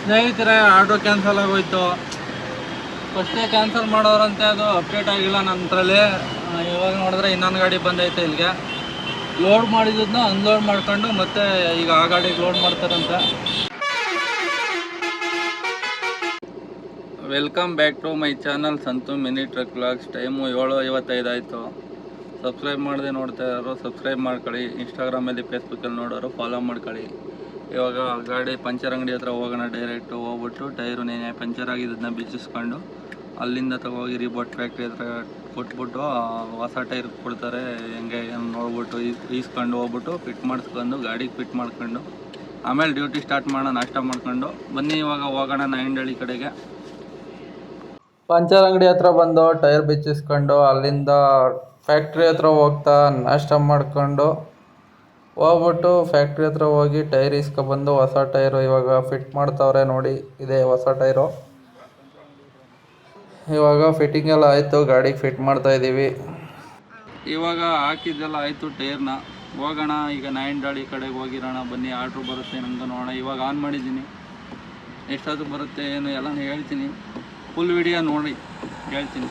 ಸ್ನೇಹಿತರೆ, order cancel ಆಗೋಯ್ತು. ಫಸ್ಟೇ ಕ್ಯಾನ್ಸಲ್ ಮಾಡೋರಂತೆ, ಅದು ಅಪ್ಡೇಟ್ ಆಗಿಲ್ಲ ನಂತರಲ್ಲಿ. ಇವಾಗ ನೋಡಿದ್ರೆ ಇನ್ನೊಂದು ಗಾಡಿ ಬಂದೈತೆ ಇಲ್ಲಿಗೆ. ಲೋಡ್ ಮಾಡಿದ್ದನ್ನ ಅನ್ಲೋಡ್ ಮಾಡ್ಕೊಂಡು ಮತ್ತೆ ಈಗ ಆ ಗಾಡಿಗೆ ಲೋಡ್ ಮಾಡ್ತಾರಂತೆ. Welcome back to my channel Santu mini truck vlogs. Time 7:55 ಆಯಿತು. ಸಬ್ಸ್ಕ್ರೈಬ್ ಮಾಡದೆ ನೋಡ್ತಾ ಇರೋರು ಸಬ್ಸ್ಕ್ರೈಬ್ ಮಾಡ್ಕೊಳ್ಳಿ. ಇನ್ಸ್ಟಾಗ್ರಾಮಲ್ಲಿ ಫೇಸ್ಬುಕ್ಕಲ್ಲಿ ನೋಡೋರು ಫಾಲೋ ಮಾಡ್ಕೊಳ್ಳಿ. ಇವಾಗ ಗಾಡಿ ಪಂಚರ್ ಅಂಗಡಿ ಹತ್ರ ಹೋಗೋಣ. ಡೈರೆಕ್ಟು ಹೋಗ್ಬಿಟ್ಟು ಟೈರು ನೇನೆ ಪಂಚರ್ ಆಗಿದ್ದನ್ನ ಬಿಚ್ಚಿಸ್ಕೊಂಡು ಅಲ್ಲಿಂದ ತಗೋಗಿ ರಿಬೋಟ್ ಫ್ಯಾಕ್ಟ್ರಿ ಹತ್ರ ಕೊಟ್ಬಿಟ್ಟು ಹೊಸ ಟೈರ್ ಕೊಡ್ತಾರೆ. ಹೆಂಗೆ ನೋಡ್ಬಿಟ್ಟು ಈಸ್ಕೊಂಡು ಹೋಗ್ಬಿಟ್ಟು ಫಿಟ್ ಮಾಡಿಸ್ಕೊಂಡು ಗಾಡಿಗೆ ಫಿಟ್ ಮಾಡ್ಕೊಂಡು ಆಮೇಲೆ ಡ್ಯೂಟಿ ಸ್ಟಾರ್ಟ್ ಮಾಡೋಣ. ನಾಷ್ಟ ಮಾಡ್ಕೊಂಡು ಬನ್ನಿ ಇವಾಗ ಹೋಗೋಣ ನಾಯಂಡಹಳ್ಳಿ ಕಡೆಗೆ. ಪಂಚರ್ ಅಂಗಡಿ ಹತ್ರ ಬಂದು ಟೈರ್ ಬಿಚ್ಚಿಸ್ಕೊಂಡು ಅಲ್ಲಿಂದ ಫ್ಯಾಕ್ಟ್ರಿ ಹತ್ರ ಹೋಗ್ತಾ ನಾಷ್ಟ ಮಾಡ್ಕೊಂಡು ಹೋಗ್ಬಿಟ್ಟು ಫ್ಯಾಕ್ಟ್ರಿ ಹತ್ರ ಹೋಗಿ ಟೈರ್ ಇಸ್ಕೊಬಂದು ಹೊಸ ಟೈರು ಇವಾಗ ಫಿಟ್ ಮಾಡ್ತಾವ್ರೆ. ನೋಡಿ, ಇದೆ ಹೊಸ ಟೈರು. ಇವಾಗ ಫಿಟ್ಟಿಂಗ್ ಎಲ್ಲ ಆಯಿತು, ಗಾಡಿಗೆ ಫಿಟ್ ಮಾಡ್ತಾ ಇದ್ದೀವಿ. ಇವಾಗ ಹಾಕಿದ್ದೆಲ್ಲ ಆಯಿತು ಟೈರ್ನ. ಹೋಗೋಣ ಈಗ ನಾಯಂಡಹಳ್ಳಿ ಕಡೆಗೆ ಹೋಗಿರೋಣ. ಬನ್ನಿ, ಆರ್ಡ್ರು ಬರುತ್ತೆ ನಮ್ದು ನೋಡೋಣ. ಇವಾಗ ಆನ್ ಮಾಡಿದ್ದೀನಿ, ಎಷ್ಟೊತ್ತು ಬರುತ್ತೆ ಏನು ಎಲ್ಲ ಹೇಳ್ತೀನಿ. ಫುಲ್ ವಿಡಿಯೋ ನೋಡಿ ಹೇಳ್ತೀನಿ.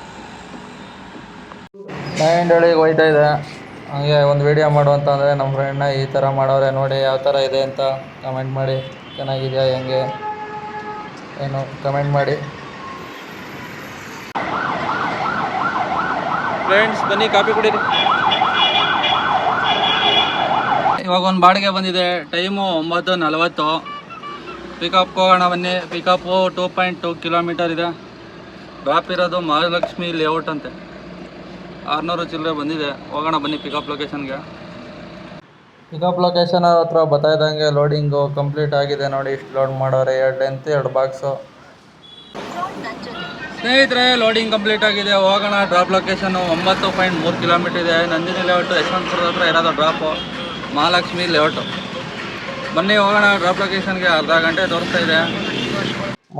ನಾಯಂಡಹಳ್ಳಿಗೆ ಹೋಯ್ತಾ ಇದೆ. ಹಾಗೆ ಒಂದು ವಿಡಿಯೋ ಮಾಡುವಂತಂದರೆ ನಮ್ಮ ಫ್ರೆಂಡ್ನ ಈ ಥರ ಮಾಡೋರೆ. ನೋಡಿ ಯಾವ ಥರ ಇದೆ ಅಂತ ಕಮೆಂಟ್ ಮಾಡಿ. ಚೆನ್ನಾಗಿದೆಯಾ ಹೆಂಗೆ ಏನು ಕಮೆಂಟ್ ಮಾಡಿ ಫ್ರೆಂಡ್ಸ್. ಬನ್ನಿ ಕಾಫಿ ಕುಡೀರಿ. ಇವಾಗ ಒಂದು ಬಾಡಿಗೆ ಬಂದಿದೆ. ಟೈಮು 9:40. ಪಿಕಪ್ಗೆ ಹೋಗೋಣ ಬನ್ನಿ. ಪಿಕಪ್ಪು 2.2 ಕಿಲೋಮೀಟರ್ ಇದೆ. ಡ್ರಾಪ್ ಇರೋದು ಮಹಾಲಕ್ಷ್ಮಿ ಲೇಔಟ್ ಅಂತೆ. 600 ಚಿಲ್ಲರೆ ಬಂದಿದೆ. ಹೋಗೋಣ ಬನ್ನಿ ಪಿಕಪ್ ಲೊಕೇಶನ್ಗೆ. ಪಿಕಪ್ ಲೊಕೇಶನ್ ಹತ್ರ ಬರ್ತಾ ಇದ್ದಂಗೆ ಲೋಡಿಂಗು ಕಂಪ್ಲೀಟ್ ಆಗಿದೆ. ನೋಡಿ, ಇಷ್ಟು ಲೋಡ್ ಮಾಡೋರೆ. 2 ಲೆಂತ್ 2 ಬಾಕ್ಸು. ಸ್ನೇಹಿತರೆ, ಲೋಡಿಂಗ್ ಕಂಪ್ಲೀಟ್ ಆಗಿದೆ. ಹೋಗೋಣ. ಡ್ರಾಪ್ ಲೊಕೇಶನ್ನು 9.3 ಕಿಲೋಮೀಟರ್ ಇದೆ. ನಂದಿನಿ ಲೇಔಟು ಯಶವಂತಪುರದ ಹತ್ರ ಇರೋದು ಡ್ರಾಪು. ಮಹಾಲಕ್ಷ್ಮಿ ಲೇಔಟು. ಬನ್ನಿ ಹೋಗೋಣ ಡ್ರಾಪ್ ಲೊಕೇಶನ್ಗೆ. ಅರ್ಧ ಗಂಟೆ ತೋರಿಸ್ತಾ ಇದೆ.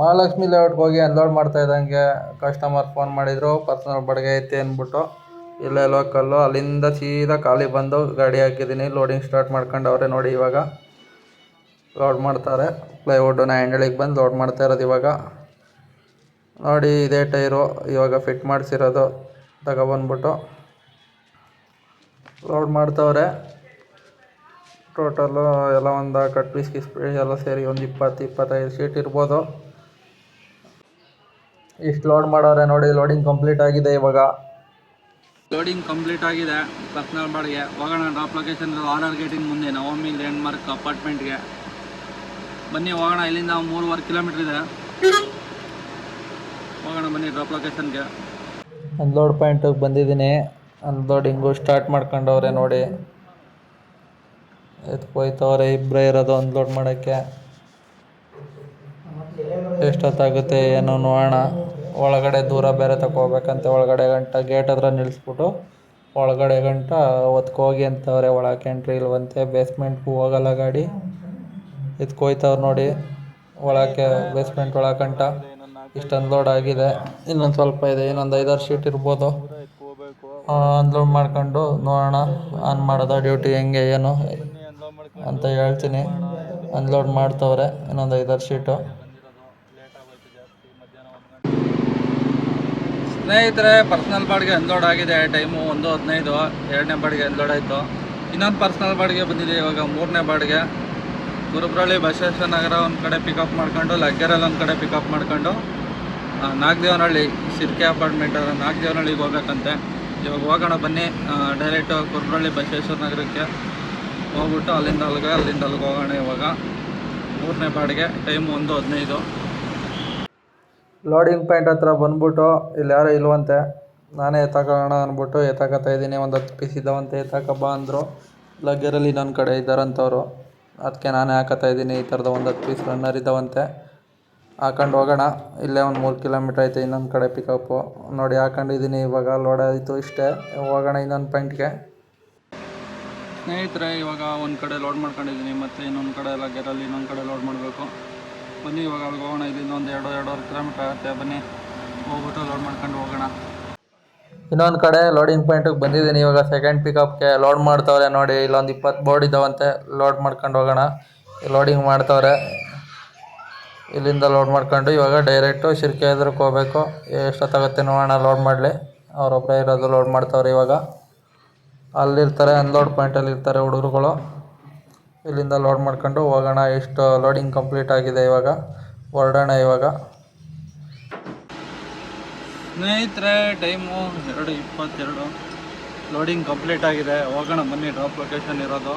ಮಹಾಲಕ್ಷ್ಮಿ ಲೇಔಟ್ಗೆ ಹೋಗಿ ಅನ್ಲೋಡ್ ಮಾಡ್ತಾ ಇದ್ದಂಗೆ ಕಸ್ಟಮರ್ ಫೋನ್ ಮಾಡಿದರು. ಪರ್ಸನಲ್ ಬಾಡಿಗೆ ಐತೆ ಅಂದ್ಬಿಟ್ಟು ಇಲ್ಲೇ ಲೋಕಲ್ಲು. ಅಲ್ಲಿಂದ ಸೀದಾ ಖಾಲಿ ಬಂದು ಗಾಡಿ ಹಾಕಿದ್ದೀನಿ. ಲೋಡಿಂಗ್ ಸ್ಟಾರ್ಟ್ ಮಾಡ್ಕೊಂಡು ಅವರೇ. ನೋಡಿ, ಇವಾಗ ಲೋಡ್ ಮಾಡ್ತಾರೆ. ಪ್ಲೈವುಡ್ ನಾಯಂಡಹಳ್ಳಿಗೆ ಬಂದು ಲೋಡ್ ಮಾಡ್ತಾ ಇರೋದು ಇವಾಗ. ನೋಡಿ, ಇದೇ ಟೈರು ಇವಾಗ ಫಿಟ್ ಮಾಡಿಸಿರೋದು. ತಗೊಬಂದ್ಬಿಟ್ಟು ಲೋಡ್ ಮಾಡ್ತವ್ರೆ. ಟೋಟಲು ಎಲ್ಲ ಒಂದು ಕಟ್ ಪೀಸ್ ಎಲ್ಲ ಸೇರಿ ಒಂದು 20-25 ಶೀಟ್ ಇರ್ಬೋದು. ಇಷ್ಟು ಲೋಡ್ ಮಾಡೋರೆ. ನೋಡಿ, ಲೋಡಿಂಗ್ ಕಂಪ್ಲೀಟ್ ಆಗಿದೆ. ಇವಾಗ ಲೋಡಿಂಗ್ ಕಂಪ್ಲೀಟ್ ಆಗಿದೆ. ಪರ್ಸನಲ್ ಬಾಡಿಗೆ ಹೋಗೋಣ. ಡ್ರಾಪ್ ಲೊಕೇಶನ್ RR ಗೇಟಿಂಗ್ ಮುಂದೆ ನವಮಿ ಲ್ಯಾಂಡ್ಮಾರ್ಕ್ ಅಪಾರ್ಟ್ಮೆಂಟ್ಗೆ ಬನ್ನಿ. ಹೋಗೋಣ. ಇಲ್ಲಿಂದ 3.5 ಕಿಲೋಮೀಟರ್ ಇದೆ. ಹೋಗೋಣ ಬನ್ನಿ ಡ್ರಾಪ್ ಲೊಕೇಶನ್ಗೆ. ಅನ್ಲೋಡ್ ಪಾಯಿಂಟಿಗೆ ಬಂದಿದ್ದೀನಿ. ಅನ್ಲೋಡಿಂಗು ಸ್ಟಾರ್ಟ್ ಮಾಡ್ಕೊಂಡವ್ರೆ. ನೋಡಿ, ಎತ್ಕೊಯ್ತವ್ರೆ. ಇಬ್ಬರೇ ಇರೋದು ಅನ್ಲೋಡ್ ಮಾಡೋಕ್ಕೆ. ಎಷ್ಟೊತ್ತಾಗುತ್ತೆ ಏನೋ ನೋಡೋಣ. ಒಳಗಡೆ ದೂರ ಬೇರೆ ತಗೋಬೇಕಂತೆ. ಒಳಗಡೆ ಗಂಟ ಗೇಟ್ ಹತ್ರ ನಿಲ್ಲಿಸ್ಬಿಟ್ಟು ಒಳಗಡೆ ಗಂಟ ಹೊತ್ಕೋಗಿ ಅಂತವ್ರೆ. ಒಳಕ್ಕೆ ಎಂಟ್ರಿ ಇಲ್ವಂತೆ. ಬೇಸ್ಮೆಂಟ್ಗೂ ಹೋಗಲ್ಲ ಗಾಡಿ. ಎತ್ಕೊಯ್ತವ್ರು ನೋಡಿ ಒಳಕ್ಕೆ. ಬೇಸ್ಮೆಂಟ್ ಒಳಗಂಟ ಇಷ್ಟು ಅನ್ಲೋಡ್ ಆಗಿದೆ. ಇನ್ನೊಂದು ಸ್ವಲ್ಪ ಇದೆ. ಇನ್ನೊಂದು 5-6 ಶೀಟ್ ಇರ್ಬೋದು. ಅನ್ಲೋಡ್ ಮಾಡ್ಕೊಂಡು ನೋಡೋಣ ಆನ್ ಮಾಡೋದ ಡ್ಯೂಟಿ ಹೆಂಗೆ ಏನು ಅಂತ ಹೇಳ್ತೀನಿ. ಅನ್ಲೋಡ್ ಮಾಡ್ತವ್ರೆ. ಇನ್ನೊಂದು 5-6 ಶೀಟು. ಸ್ನೇಹಿತರೆ, ಪರ್ಸ್ನಲ್ ಬಾಡಿಗೆ ಅನ್ಲೋಡ್ ಆಗಿದೆ. ಟೈಮು 1:15. 2ನೇ ಬಾಡಿಗೆ ಅನ್ಲೋಡ್ ಆಯಿತು. ಇನ್ನೊಂದು ಪರ್ಸ್ನಲ್ ಬಾಡಿಗೆ ಬಂದಿದೆ. ಇವಾಗ 3ನೇ ಬಾಡಿಗೆ. ಗುರುಬ್ರಳ್ಳಿ ಬಸವೇಶ್ವರ ನಗರ ಒಂದು ಕಡೆ ಪಿಕಪ್ ಮಾಡ್ಕೊಂಡು, ಲಗ್ಗೆರಲ್ಲಿ ಒಂದು ಕಡೆ ಪಿಕಪ್ ಮಾಡ್ಕೊಂಡು ನಾಗದೇವನಹಳ್ಳಿ ಸಿರ್ಕೆ ಅಪಾರ್ಟ್ಮೆಂಟ್ ನಾಗದೇವನಹಳ್ಳಿಗೆ ಹೋಗ್ಬೇಕಂತೆ. ಇವಾಗ ಹೋಗೋಣ ಬನ್ನಿ. ಡೈರೆಕ್ಟು ಗುರುಬ್ರಳ್ಳಿ ಬಸವೇಶ್ವರ ನಗರಕ್ಕೆ ಹೋಗ್ಬಿಟ್ಟು ಅಲ್ಲಿಂದ ಅಲ್ಲಿಗೆ ಹೋಗೋಣ. ಇವಾಗ 3ನೇ ಬಾಡಿಗೆ. ಟೈಮು 1:15. ಲೋಡಿಂಗ್ ಪಾಯಿಂಟ್ ಹತ್ರ ಬಂದ್ಬಿಟ್ಟು ಇಲ್ಲಿ ಯಾರೂ ಇಲ್ವಂತೆ. ನಾನೇ ಎತ್ತಾಕೋಣ ಅಂದ್ಬಿಟ್ಟು ಎತ್ತಾಕತ್ತಾ ಇದ್ದೀನಿ. ಒಂದು 10 ಪೀಸ್ ಇದ್ದಾವಂತೆ. ಎತ್ತಾಕಬ್ಬ ಅಂದರು. ಲಗ್ಗೆರಲ್ಲಿ ಇನ್ನೊಂದು ಕಡೆ ಇದ್ದಾರಂತವ್ರು. ಅದಕ್ಕೆ ನಾನೇ ಹಾಕತ್ತಾ ಇದ್ದೀನಿ. ಈ ಥರದ ಒಂದು 10 ಪೀಸ್ ರನ್ನರ್ ಇದ್ದಾವಂತೆ. ಹಾಕೊಂಡು ಹೋಗೋಣ. ಇಲ್ಲೇ ಒಂದು 3 ಕಿಲೋಮೀಟ್ರ್ ಐತೆ ಇನ್ನೊಂದು ಕಡೆ ಪಿಕಪ್ಪು. ನೋಡಿ, ಹಾಕೊಂಡಿದ್ದೀನಿ. ಇವಾಗ ಲೋಡ್ ಆಯಿತು. ಇಷ್ಟೇ. ಹೋಗೋಣ ಇನ್ನೊಂದು ಪಾಯಿಂಟ್ಗೆ. ಸ್ನೇಹಿತರೆ, ಇವಾಗ ಒಂದು ಕಡೆ ಲೋಡ್ ಮಾಡ್ಕೊಂಡಿದ್ದೀನಿ. ಮತ್ತು ಇನ್ನೊಂದು ಕಡೆ ಲಗ್ಗೆರಲ್ಲಿ ಇನ್ನೊಂದು ಕಡೆ ಲೋಡ್ ಮಾಡಬೇಕು. ಬನ್ನಿ ಇವಾಗ ಅಲ್ಲಿಗೆ ಹೋಗೋಣ. ಇದು ಇನ್ನೊಂದು 2-2.5 ಕಿಲೋಮೀಟ್ರ್ ಆಗುತ್ತೆ. ಬನ್ನಿ ಹೋಗ್ಬಿಟ್ಟು ಲೋಡ್ ಮಾಡ್ಕೊಂಡು ಹೋಗೋಣ. ಇನ್ನೊಂದು ಕಡೆ ಲೋಡಿಂಗ್ ಪಾಯಿಂಟಿಗೆ ಬಂದಿದ್ದೀನಿ. ಇವಾಗ ಸೆಕೆಂಡ್ ಪಿಕಪ್ಗೆ ಲೋಡ್ ಮಾಡ್ತವ್ರೆ. ನೋಡಿ, ಇಲ್ಲೊಂದು 20 ಬೋರ್ಡ್ ಇದ್ದಾವಂತೆ. ಲೋಡ್ ಮಾಡ್ಕೊಂಡು ಹೋಗೋಣ. ಲೋಡಿಂಗ್ ಮಾಡ್ತವ್ರೆ. ಇಲ್ಲಿಂದ ಲೋಡ್ ಮಾಡ್ಕೊಂಡು ಇವಾಗ ಡೈರೆಕ್ಟು ಶಿರ್ಕೆ ಎದುರಕ್ಕೆ ಹೋಗ್ಬೇಕು. ಎಷ್ಟೊತ್ತಾಗುತ್ತೆ ನೋಡೋಣ ಲೋಡ್ ಮಾಡಲಿ. ಅವರೊಬ್ಬರೇ ಇರೋದು, ಲೋಡ್ ಮಾಡ್ತಾವ್ರೆ ಇವಾಗ. ಅಲ್ಲಿರ್ತಾರೆ, ಅನ್ಲೋಡ್ ಪಾಯಿಂಟಲ್ಲಿ ಇರ್ತಾರೆ ಹುಡುಗರುಗಳು. ಇಲ್ಲಿಂದ ಲೋಡ್ ಮಾಡ್ಕೊಂಡು ಹೋಗೋಣ. ಎಷ್ಟು ಲೋಡಿಂಗ್ ಕಂಪ್ಲೀಟ್ ಆಗಿದೆ ಇವಾಗ, ಹೊರಡೋಣ ಇವಾಗ. ಸ್ನೇಹಿತರೆ, ಟೈಮು 2:22. ಲೋಡಿಂಗ್ ಕಂಪ್ಲೀಟ್ ಆಗಿದೆ. ಹೋಗೋಣ ಬನ್ನಿ. ಡ್ರಾಪ್ ಲೊಕೇಶನ್ ಇರೋದು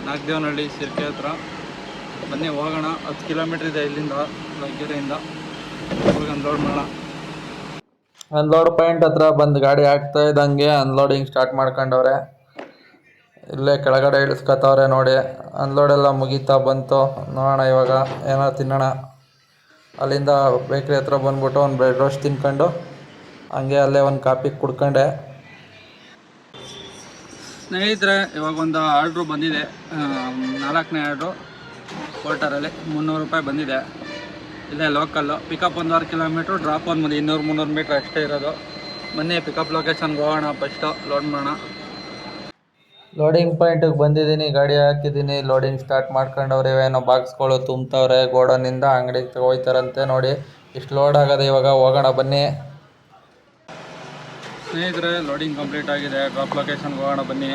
ನಾಗದೇವನಹಳ್ಳಿ ಶಿರ್ಕೆ ಹತ್ರ. ಬನ್ನಿ ಹೋಗೋಣ. 10 ಕಿಲೋಮೀಟ್ರ್ ಇದೆ ಇಲ್ಲಿಂದ, ಲಗ್ಗೆರೆಯಿಂದ. ಹೋಗಿ ಅನ್ಲೋಡ್ ಮಾಡೋಣ. ಅನ್ಲೋಡ್ ಪಾಯಿಂಟ್ ಹತ್ರ ಬಂದು ಗಾಡಿ ಹಾಕ್ತಾ ಇದ್ದಂಗೆ ಅನ್ಲೋಡಿಂಗ್ ಸ್ಟಾರ್ಟ್ ಮಾಡ್ಕೊಂಡವ್ರೆ. ಇಲ್ಲೇ ಕೆಳಗಡೆ ಇಳಿಸ್ಕೊತವ್ರೆ ನೋಡಿ. ಅನ್ಲೋಡೆಲ್ಲ ಮುಗೀತಾ ಬಂತು. ನೋಡೋಣ ಇವಾಗ ಏನೋ ತಿನ್ನೋಣ. ಅಲ್ಲಿಂದ ಬೇಕ್ರಿ ಹತ್ರ ಬಂದ್ಬಿಟ್ಟು ಒಂದು ಬ್ರೆಡ್ ರೋಸ್ಟ್ ತಿನ್ಕೊಂಡು ಹಂಗೆ ಅಲ್ಲೇ ಒಂದು ಕಾಫಿ ಕುಡ್ಕೊಂಡೆ. ಸ್ನೇಹಿತರೆ, ಇವಾಗ ಒಂದು ಆರ್ಡ್ರು ಬಂದಿದೆ. 4ನೇ ಆರ್ಡ್ರು ಕ್ವಾರ್ಟರಲ್ಲಿ 300 ರೂಪಾಯಿ ಬಂದಿದೆ. ಇಲ್ಲೇ ಲೋಕಲ್ಲು. ಪಿಕಪ್ 1.5 ಕಿಲೋಮೀಟ್ರು, ಡ್ರಾಪ್ ಒಂದು 200-300 ಮೀಟ್ರ್ ಅಷ್ಟೇ ಇರೋದು. ಬನ್ನಿ ಪಿಕಪ್ ಲೊಕೇಶನ್ಗೆ ಹೋಗೋಣ. ಫಸ್ಟು ಲೋಡ್ ಮಾಡೋಣ. ಲೋಡಿಂಗ್ ಪಾಯಿಂಟಿಗೆ ಬಂದಿದ್ದೀನಿ, ಗಾಡಿ ಹಾಕಿದ್ದೀನಿ. ಲೋಡಿಂಗ್ ಸ್ಟಾರ್ಟ್ ಮಾಡ್ಕೊಂಡವ್ರೆ. ಏನೋ ಬಾಕ್ಸ್ಗಳು ತುಂಬ್ತವ್ರೆ. ಗೋಡನಿಂದ ಅಂಗಡಿಗೆ ತಗೋಯ್ತಾರಂತೆ ನೋಡಿ. ಇಷ್ಟು ಲೋಡ್ ಆಗೋದು ಇವಾಗ. ಹೋಗೋಣ ಬನ್ನಿ. ಸ್ನೇಹಿತರೆ, ಲೋಡಿಂಗ್ ಕಂಪ್ಲೀಟ್ ಆಗಿದೆ. ಡ್ರಾಪ್ ಲೊಕೇಶನ್ಗೆ ಹೋಗೋಣ ಬನ್ನಿ.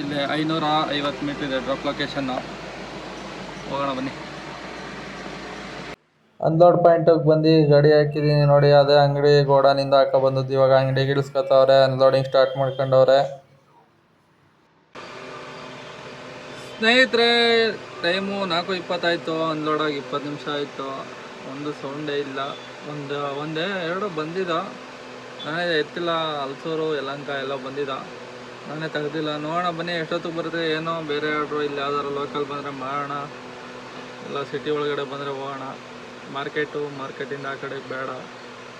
ಇಲ್ಲಿ 550 ಮೀಟ್ರ್ ಇದೆ ಡ್ರಾಪ್ ಲೊಕೇಶನ್ನು. ಹೋಗೋಣ ಬನ್ನಿ. ಅನ್ಲೋಡ್ ಪಾಯಿಂಟಿಗೆ ಬಂದು ಗಾಡಿ ಹಾಕಿದ್ದೀನಿ ನೋಡಿ. ಅದೇ ಅಂಗಡಿ ಗೋಡನಿಂದ ಬಂದದ್ದು. ಇವಾಗ ಅಂಗಡಿಗೆ ಇಳಿಸ್ಕೊತವ್ರೆ. Unloading start ಮಾಡ್ಕೊಂಡವ್ರೆ. ಸ್ನೇಹಿತರೆ, ಟೈಮು 4:20 ಆಯಿತು. ಅನ್ಲೋಡಾಗಿ 20 ನಿಮಿಷ ಆಯಿತು. ಒಂದು ಸೌಂಡೇ ಇಲ್ಲ. ಒಂದೇ ಎರಡು ಬಂದಿದ್ದ. ನಾನೇ ಎತ್ತಿಲ್ಲ. ಹಲಸೂರು, ಯಲಹಂಕ ಎಲ್ಲ ಬಂದಿದ್ದ. ನಾನೇ ತೆಗ್ದಿಲ್ಲ. ನೋಡೋಣ ಬನ್ನಿ ಎಷ್ಟೊತ್ತಿಗೆ ಬರುತ್ತೆ ಏನೋ. ಬೇರೆ ಆರ್ಡ್ರು ಇಲ್ಲಿ ಯಾವ್ದಾದ್ರು ಲೋಕಲ್ ಬಂದರೆ ಮಾಡೋಣ, ಇಲ್ಲ ಸಿಟಿ ಒಳಗಡೆ ಬಂದರೆ ಹೋಗೋಣ. ಮಾರ್ಕೆಟಿಂದ ಆ ಕಡೆ ಬೇಡ.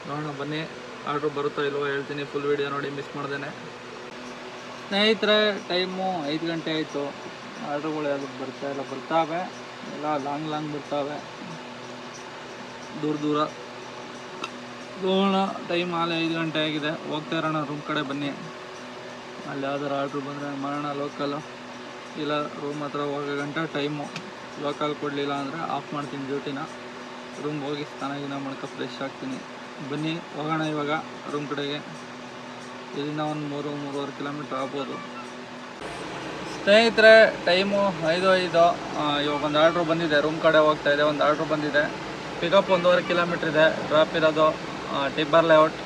ನೋಡೋಣ ಬನ್ನಿ. ಆರ್ಡ್ರು ಬರುತ್ತೋ ಇಲ್ವೋ ಹೇಳ್ತೀನಿ. ಫುಲ್ ವೀಡಿಯೋ ನೋಡಿ ಮಿಸ್ ಮಾಡ್ದೇನೆ. ಸ್ನೇಹಿತರೆ, ಟೈಮು 5 ಗಂಟೆ ಆಯಿತು. ಆರ್ಡ್ರುಗಳು ಯಾವ್ದು ಬರ್ತಾವೆ. ಎಲ್ಲ ಲಾಂಗ್ ಬರ್ತಾವೆ, ದೂರ ಹೋಗೋಣ. ಟೈಮ್ ಆಲೆ 5 ಗಂಟೆ ಆಗಿದೆ. ಹೋಗ್ತಾ ಇರೋಣ ರೂಮ್ ಕಡೆ. ಬನ್ನಿ. ಅಲ್ಲಿ ಯಾವ್ದಾರು ಆರ್ಡ್ರು ಬಂದರೆ ಮಾಡೋಣ ಲೋಕಲ್ಲು, ಇಲ್ಲ ರೂಮ್ ಹತ್ರ ಹೋಗೋ ಗಂಟೆ ಟೈಮು. ಲೋಕಲ್ ಕೊಡಲಿಲ್ಲ ಅಂದರೆ ಆಫ್ ಮಾಡ್ತೀನಿ ಡ್ಯೂಟಿನ. ರೂಮ್ಗೆ ಹೋಗಿ ಸ್ನಾನ ಮಾಡ್ಕೊ ಫ್ರೆಶ್ ಆಗ್ತೀನಿ. ಬನ್ನಿ ಹೋಗೋಣ ಇವಾಗ ರೂಮ್ ಕಡೆಗೆ. ಇಲ್ಲಿಂದ ಒಂದು 3-3.5 ಕಿಲೋಮೀಟ್ರ್ ಆಗ್ಬೋದು. ಸ್ನೇಹಿತರೆ, ಟೈಮು 5:05. ಇವಾಗ ಒಂದು ಆರ್ಡ್ರು ಬಂದಿದೆ. ರೂಮ್ ಕಡೆ ಹೋಗ್ತಾಯಿದೆ. ಒಂದು ಆರ್ಡ್ರು ಬಂದಿದೆ. ಪಿಕಪ್ 1.5 ಕಿಲೋಮೀಟ್ರ್ ಇದೆ. ಡ್ರಾಪ್ ಇರೋದು ಟಿಬ್ಬರ್ ಲೇಔಟ್,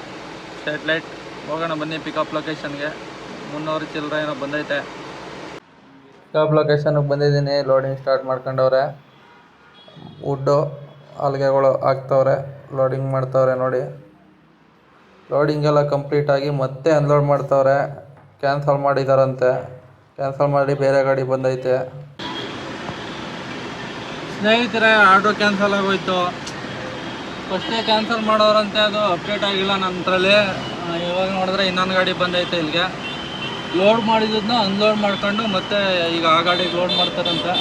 ಸ್ಟ್ರೀಟ್ ಲೈಟ್. ಹೋಗೋಣ ಬನ್ನಿ ಪಿಕಪ್ ಲೊಕೇಶನ್ಗೆ. 300 ಚಿಲ್ಲರೆ ಏನೋ ಬಂದೈತೆ. ಪಿಕಪ್ ಲೊಕೇಶನ್ಗೆ ಬಂದಿದ್ದೀನಿ. ಲೋಡಿಂಗ್ ಸ್ಟಾರ್ಟ್ ಮಾಡ್ಕೊಂಡವ್ರೆ. ವುಡ್ಡು ಹಲ್ಗೆಗಳು ಹಾಕ್ತವ್ರೆ. ಲೋಡಿಂಗ್ ಮಾಡ್ತವ್ರೆ ನೋಡಿ. ಲೋಡಿಂಗೆಲ್ಲ ಕಂಪ್ಲೀಟಾಗಿ ಮತ್ತೆ ಅನ್ಲೋಡ್ ಮಾಡ್ತವ್ರೆ. ಕ್ಯಾನ್ಸಲ್ ಮಾಡಿದಾರಂತೆ. ಕ್ಯಾನ್ಸಲ್ ಮಾಡಿ ಬೇರೆ ಗಾಡಿ ಬಂದೈತೆ. ಸ್ನೇಹಿತರೆ, ಆರ್ಡ್ರು ಕ್ಯಾನ್ಸಲ್ ಆಗೋಯ್ತು. ಫಸ್ಟೇ ಕ್ಯಾನ್ಸಲ್ ಮಾಡೋರಂತೆ. ಅದು ಅಪ್ಡೇಟ್ ಆಗಿಲ್ಲ ನಂತರಲ್ಲಿ. ಇವಾಗ ನೋಡಿದ್ರೆ ಇನ್ನೊಂದು ಗಾಡಿ ಬಂದೈತೆ ಇಲ್ಲಿಗೆ. ಲೋಡ್ ಮಾಡಿದ್ದನ್ನ ಅನ್ಲೋಡ್ ಮಾಡ್ಕೊಂಡು ಮತ್ತೆ ಈಗ ಆ ಗಾಡಿಗೆ ಲೋಡ್ ಮಾಡ್ತಾರಂತೆ.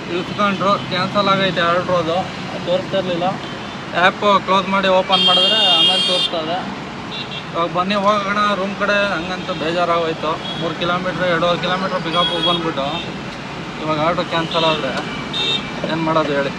ಇಳಿಸ್ಕೊಂಡ್ರು. ಕ್ಯಾನ್ಸಲ್ ಆಗೈತೆ ಆರ್ಡ್ರು. ಅದು ತೋರಿಸ್ತಾ ಇರಲಿಲ್ಲ. ಆ್ಯಪು ಕ್ಲೋಸ್ ಮಾಡಿ ಓಪನ್ ಮಾಡಿದ್ರೆ ಆಮೇಲೆ ತೋರಿಸ್ತದೆ. ಇವಾಗ ಬನ್ನಿ ಹೋಗೋಣ ರೂಮ್ ಕಡೆ. ಹಂಗಂತೂ ಬೇಜಾರಾಗೋಯ್ತು. 3 ಕಿಲೋಮೀಟ್ರ್ 2.5 ಕಿಲೋಮೀಟ್ರ್ ಪಿಕಪ್ ಬಂದ್ಬಿಟ್ಟು ಇವಾಗ ಆರ್ಡ್ರು ಕ್ಯಾನ್ಸಲ್ ಆದರೆ ಏನು ಮಾಡೋದು ಹೇಳಿ.